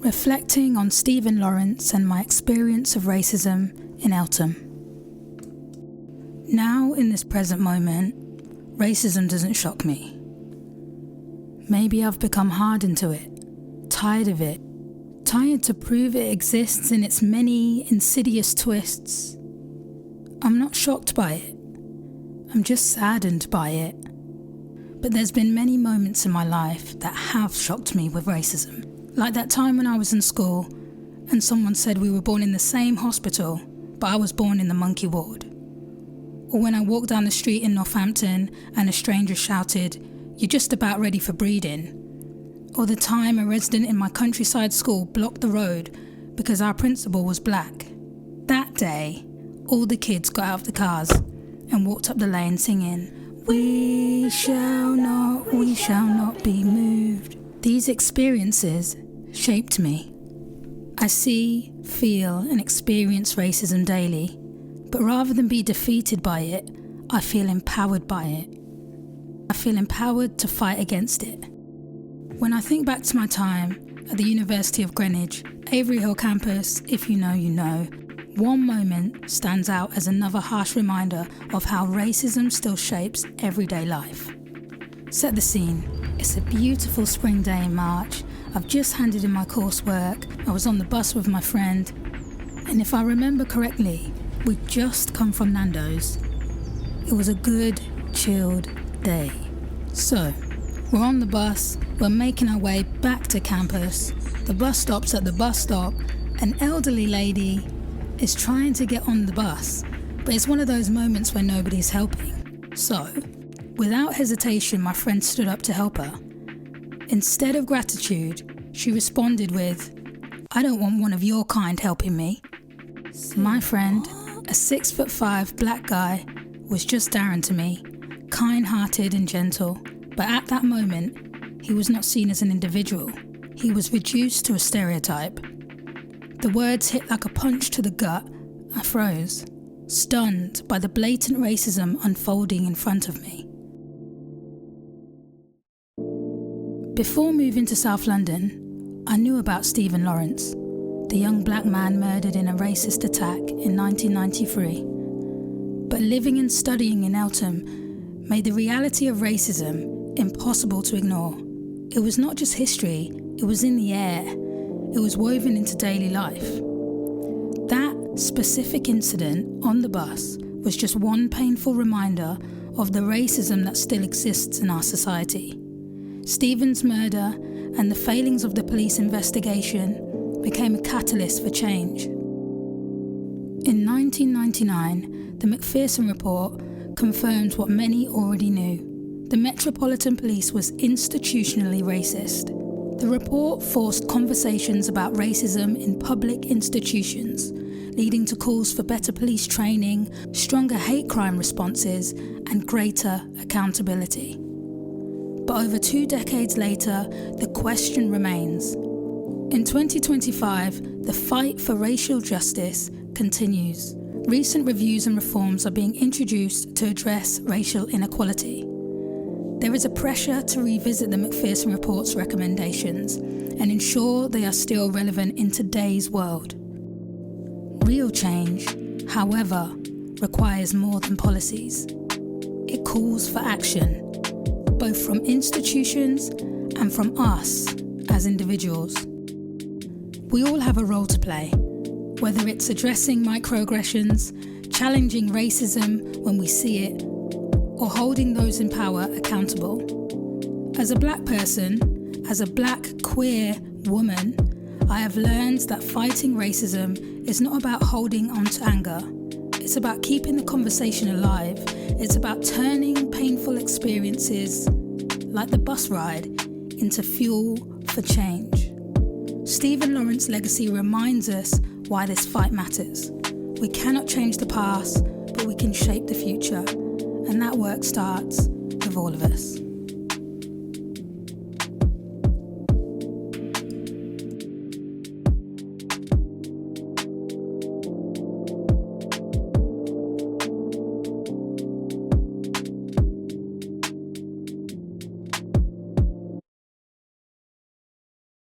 reflecting on Stephen Lawrence and my experience of racism in Eltham. Now, in this present moment, racism doesn't shock me. Maybe I've become hardened to it, tired of it, tired to prove it exists in its many insidious twists. I'm not shocked by it. I'm just saddened by it. But there's been many moments in my life that have shocked me with racism. Like that time when I was in school and someone said we were born in the same hospital, but I was born in the monkey ward. Or when I walked down the street in Northampton and a stranger shouted, "You're just about ready for breeding." Or the time a resident in my countryside school blocked the road because our principal was black. That day, all the kids got out of the cars and walked up the lane singing, we shall not be moved." These experiences shaped me. I see, feel and experience racism daily, but rather than be defeated by it, I feel empowered by it. I feel empowered to fight against it. When I think back to my time at the University of Greenwich, Avery Hill campus, if you know, you know, one moment stands out as another harsh reminder of how racism still shapes everyday life. Set the scene. It's a beautiful spring day in March. I've just handed in my coursework. I was on the bus with my friend. And if I remember correctly, we'd just come from Nando's. It was a good, chilled day. So, we're on the bus, we're making our way back to campus. The bus stops at the bus stop. An elderly lady is trying to get on the bus, but it's one of those moments where nobody's helping. So, without hesitation, my friend stood up to help her. Instead of gratitude, she responded with, "I don't want one of your kind helping me." My friend, a 6'5" black guy, was just Darren to me, kind-hearted and gentle, but at that moment, he was not seen as an individual. He was reduced to a stereotype. The words hit like a punch to the gut. I froze, stunned by the blatant racism unfolding in front of me. Before moving to South London, I knew about Stephen Lawrence, the young black man murdered in a racist attack in 1993. But living and studying in Eltham made the reality of racism impossible to ignore. It was not just history, it was in the air. It was woven into daily life. That specific incident on the bus was just one painful reminder of the racism that still exists in our society. Stephen's murder and the failings of the police investigation became a catalyst for change. In 1999, the Macpherson Report confirmed what many already knew. The Metropolitan Police was institutionally racist. The report forced conversations about racism in public institutions, leading to calls for better police training, stronger hate crime responses, and greater accountability. But over 2 decades later, the question remains. In 2025, the fight for racial justice continues. Recent reviews and reforms are being introduced to address racial inequality. There is a pressure to revisit the Macpherson Report's recommendations and ensure they are still relevant in today's world. Real change, however, requires more than policies. It calls for action, both from institutions and from us as individuals. We all have a role to play, whether it's addressing microaggressions, challenging racism when we see it, or holding those in power accountable. As a black person, as a black queer woman, I have learned that fighting racism is not about holding on to anger. It's about keeping the conversation alive. It's about turning painful experiences, like the bus ride, into fuel for change. Stephen Lawrence's legacy reminds us why this fight matters. We cannot change the past, but we can shape the future. And that work starts with all of us.